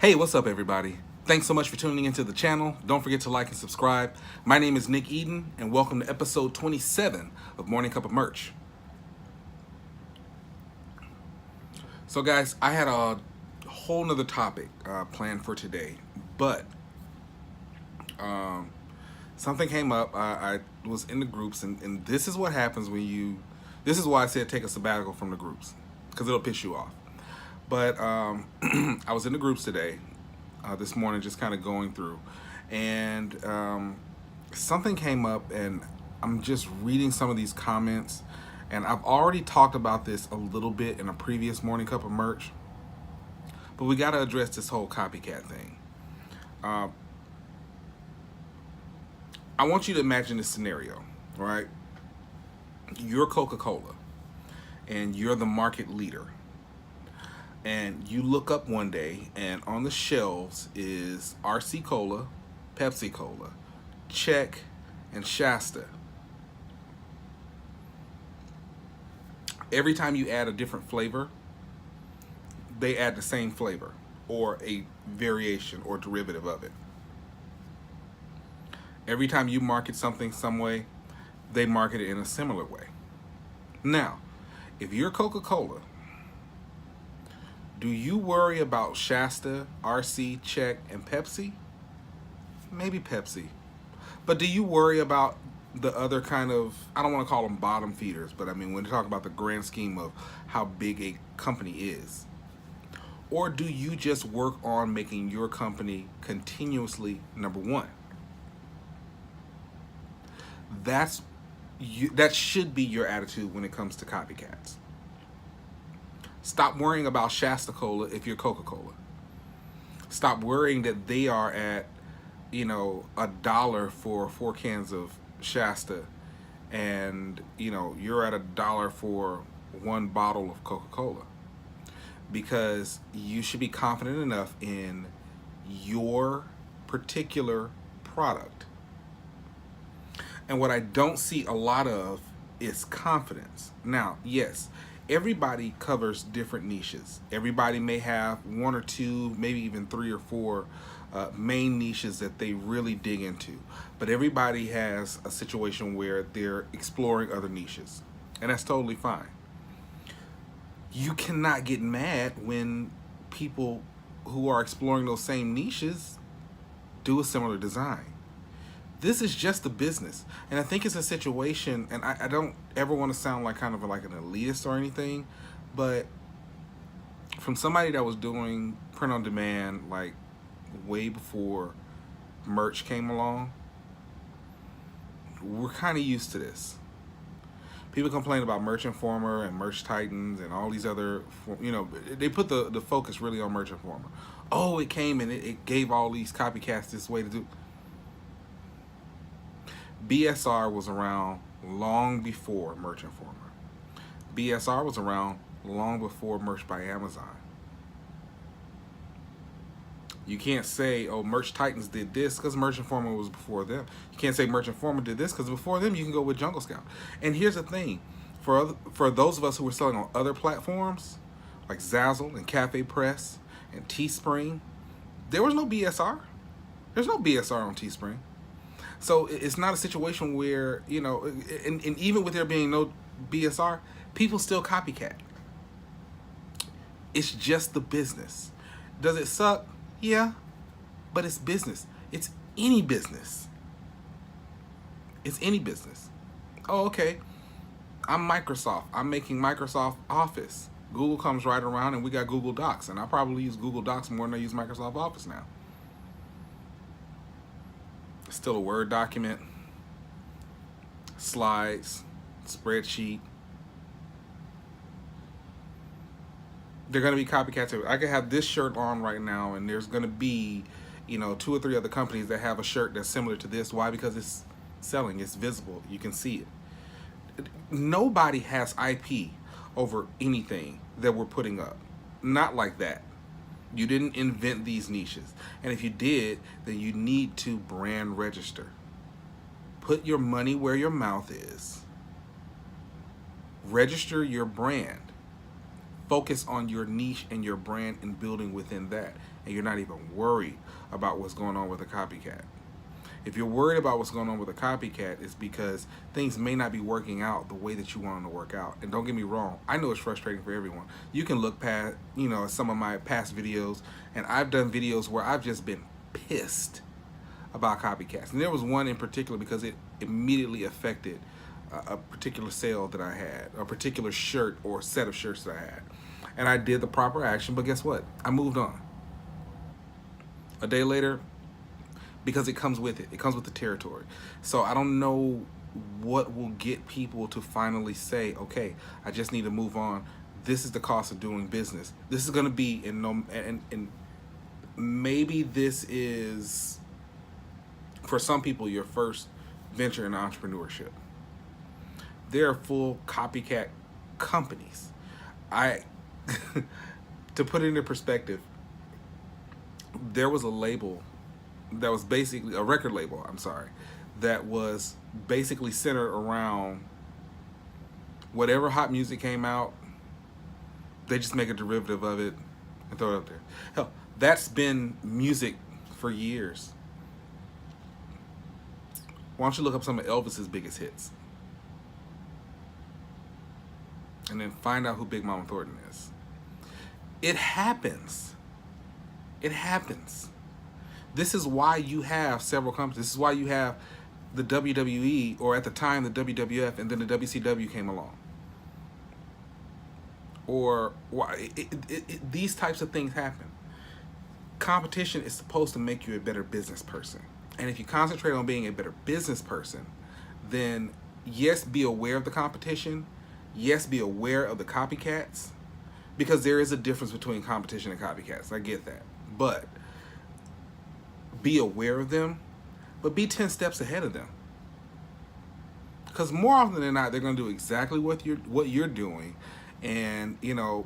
Hey, what's up, everybody? Thanks so much for tuning into the channel. Don't forget to like and subscribe. My name is Nick Eden, and welcome to episode 27 of Morning Cup of Merch. So, guys, I had a whole nother topic planned for today, but something came up. I was in the groups, and this is what happens when you. This is why I said take a sabbatical from the groups, because it'll piss you off. But I was in the groups today, this morning, just kind of going through, and something came up, and I'm just reading some of these comments, and I've already talked about this a little bit in a previous Morning Cup of Merch, but we got to address this whole copycat thing. I want you to imagine this scenario, right? You're Coca-Cola, and you're the market leader. And you look up one day, and on the shelves is RC Cola, Pepsi Cola, Czech, and Shasta. Every time you add a different flavor, they add the same flavor or a variation or derivative of it. Every time you market something some way, they market it in a similar way. Now, if you're Coca-Cola, do you worry about Shasta, RC, Czech, and Pepsi? Maybe Pepsi. But do you worry about the other kind of, I don't want to call them bottom feeders, but I mean, when you talk about the grand scheme of how big a company is? Or do you just work on making your company continuously number one? That should be your attitude when it comes to copycats. Stop worrying about Shasta Cola if you're Coca-Cola. Stop worrying that they are at, $1 for 4 cans of Shasta, and you're at $1 for 1 bottle of Coca-Cola. Because you should be confident enough in your particular product. And what I don't see a lot of is confidence. Now, yes, everybody covers different niches. Everybody may have 1 or 2, maybe even 3 or 4 main niches that they really dig into. But everybody has a situation where they're exploring other niches. And that's totally fine. You cannot get mad when people who are exploring those same niches do a similar design. This is just a business. And I think it's a situation, and I don't ever want to sound like kind of like an elitist or anything, but from somebody that was doing print on demand like way before merch came along, we're kind of used to this. People complain about Merch Informer and Merch Titans and all these other, they put the focus really on Merch Informer. Oh, it came and it gave all these copycats this way to do. BSR was around long before Merch Informer. BSR was around long before Merch by Amazon. You can't say, oh, Merch Titans did this because Merch Informer was before them. You can't say Merch Informer did this because before them you can go with Jungle Scout. And here's the thing. For those of us who were selling on other platforms, like Zazzle and Cafe Press and Teespring, there was no BSR. There's no BSR on Teespring. So it's not a situation where, and even with there being no BSR, people still copycat. It's just the business. Does it suck? Yeah, but it's business. It's any business. It's any business. Oh, okay. I'm Microsoft. I'm making Microsoft Office. Google comes right around and we got Google Docs. And I probably use Google Docs more than I use Microsoft Office now. Still a Word document, slides, spreadsheet. They're going to be copycats. I could have this shirt on right now, and there's going to be, 2 or 3 other companies that have a shirt that's similar to this. Why? Because it's selling. It's visible. You can see it. Nobody has IP over anything that we're putting up. Not like that. You didn't invent these niches. And if you did, then you need to brand register. Put your money where your mouth is. Register your brand. focus on your niche and your brand and building within that. And you're not even worried about what's going on with a copycat. If you're worried about what's going on with a copycat, it's because things may not be working out the way that you want them to work out. And don't get me wrong, I know it's frustrating for everyone. You can look past, some of my past videos, and I've done videos where I've just been pissed about copycats. And there was one in particular because it immediately affected a particular sale that I had, a particular shirt or set of shirts that I had. And I did the proper action, but guess what? I moved on. A day later, because it comes with it. It comes with the territory. So I don't know what will get people to finally say, okay, I just need to move on. This is the cost of doing business. This is going to be, and maybe this is, for some people, your first venture in entrepreneurship. There are full copycat companies. To put it into perspective, there was a label that was basically a record label, that was basically centered around whatever hot music came out, they just make a derivative of it and throw it up there. Hell, that's been music for years. Why don't you look up some of Elvis's biggest hits and then find out who Big Mama Thornton is. It happens. It happens. This is why you have several companies. This is why you have the WWE, or at the time the WWF, and then the WCW came along. Or why these types of things happen. Competition is supposed to make you a better business person. And if you concentrate on being a better business person, then yes, be aware of the competition. Yes, be aware of the copycats. Because there is a difference between competition and copycats. I get that. But be aware of them, but be 10 steps ahead of them. Because more often than not, they're going to do exactly what you're doing, and it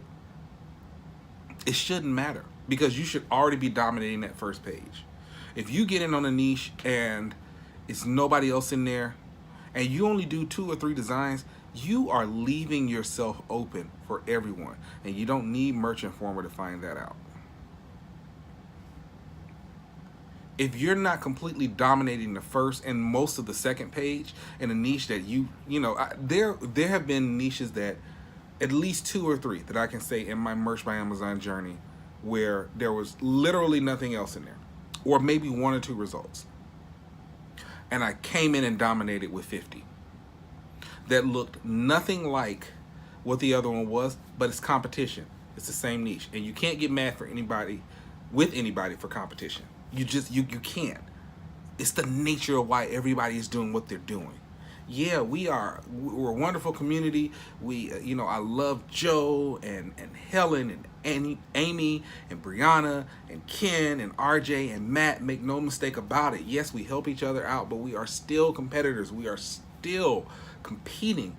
shouldn't matter because you should already be dominating that first page. If you get in on a niche and it's nobody else in there, and you only do 2 or 3 designs, you are leaving yourself open for everyone, and you don't need Merch Informer to find that out. If you're not completely dominating the first and most of the second page in a niche that there have been niches that, at least 2 or 3 that I can say in my Merch by Amazon journey, where there was literally nothing else in there, or maybe 1 or 2 results, and I came in and dominated with 50 that looked nothing like what the other one was, but it's competition. It's the same niche, and you can't get mad for anybody for competition. You can't. It's the nature of why everybody is doing what they're doing. Yeah, we're a wonderful community. I love Joe and Helen and Amy and Brianna and Ken and RJ and Matt. Make no mistake about it. Yes, we help each other out, but we are still competitors. We are still competing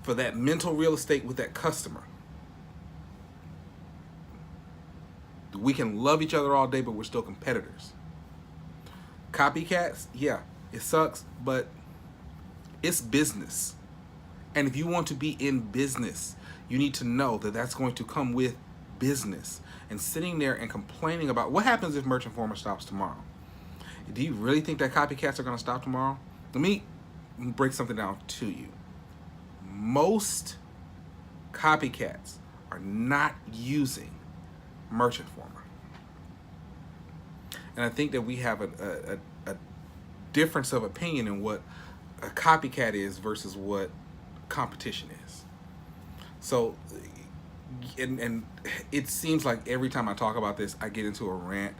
for that mental real estate with that customer. We can love each other all day, but we're still competitors. Copycats, yeah, it sucks, but it's business. And if you want to be in business, you need to know that that's going to come with business. And sitting there and complaining about what happens if Merch Informer stops tomorrow. Do you really think that copycats are going to stop tomorrow? Let me break something down to you. Most copycats are not using Merch Informer. And I think that we have a difference of opinion in what a copycat is versus what competition is. So, and it seems like every time I talk about this, I get into a rant,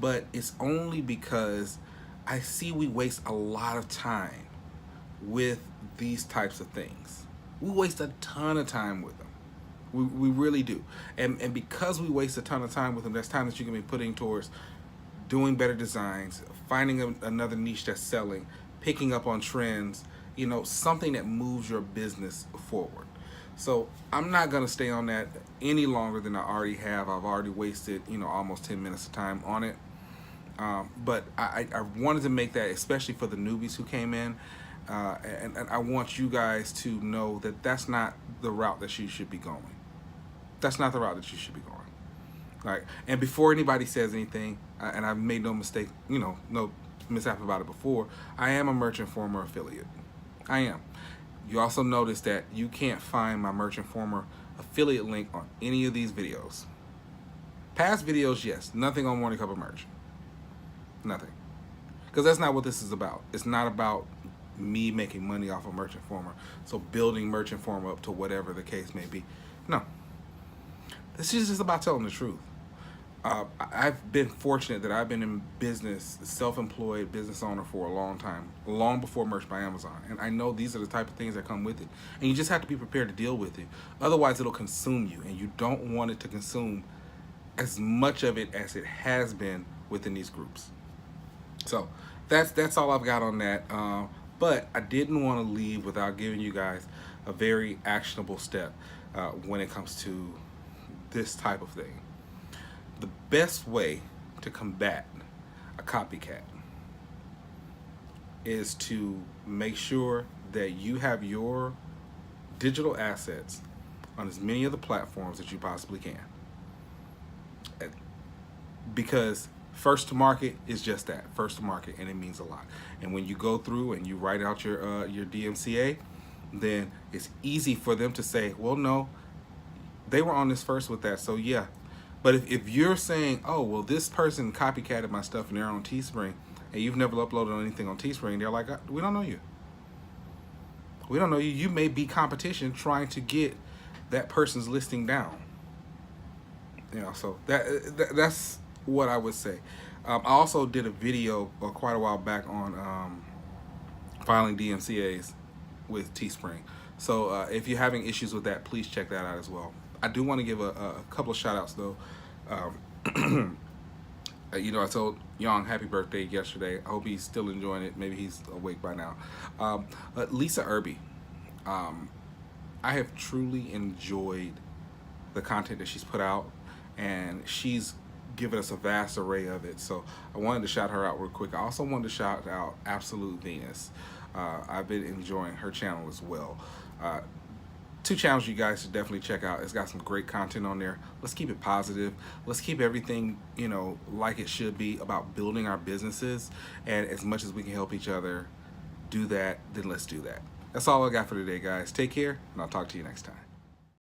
but it's only because I see we waste a lot of time with these types of things. We waste a ton of time with them. We really do. And because we waste a ton of time with them, that's time that you can be putting towards doing better designs, finding another niche that's selling, picking up on trends, something that moves your business forward. So I'm not going to stay on that any longer than I already have. I've already wasted, almost 10 minutes of time on it. But I wanted to make that, especially for the newbies who came in. And I want you guys to know that that's not the route that you should be going. That's not the route that you should be going. Right. And before anybody says anything, and I've made no mistake, no mishap about it before, I am a Merch Informer affiliate. I am. You also notice that you can't find my Merch Informer affiliate link on any of these videos. Past videos, yes. Nothing on Morning Cup of Merch. Nothing. Because that's not what this is about. It's not about me making money off of Merch Informer. So building Merch Informer up to whatever the case may be. No. This is just about telling the truth. I've been fortunate that I've been in business, self-employed business owner for a long time, long before Merch by Amazon. And I know these are the type of things that come with it. And you just have to be prepared to deal with it. Otherwise, it'll consume you. And you don't want it to consume as much of it as it has been within these groups. So that's all I've got on that. But I didn't want to leave without giving you guys a very actionable step when it comes to this type of thing. The best way to combat a copycat is to make sure that you have your digital assets on as many of the platforms that you possibly can. Because first to market is just that, first to market, and it means a lot. And when you go through and you write out your DMCA, then it's easy for them to say, well, no, they were on this first with that, so yeah. But if you're saying, oh, well, this person copycatted my stuff and they're on Teespring, and you've never uploaded anything on Teespring, they're like, we don't know you. We don't know you. You may be competition trying to get that person's listing down. So that's what I would say. I also did a video quite a while back on filing DMCAs with Teespring. So if you're having issues with that, please check that out as well. I do want to give a couple of shout outs though. I told Young happy birthday yesterday. I hope he's still enjoying it. Maybe he's awake by now. Lisa Irby. I have truly enjoyed the content that she's put out, and she's given us a vast array of it. So I wanted to shout her out real quick. I also wanted to shout out Absolute Venus. I've been enjoying her channel as well. Two channels you guys should definitely check out. It's got some great content on there. Let's keep it positive. Let's keep everything, like it should be, about building our businesses. And as much as we can help each other do that, then let's do that. That's all I got for today, guys. Take care, and I'll talk to you next time.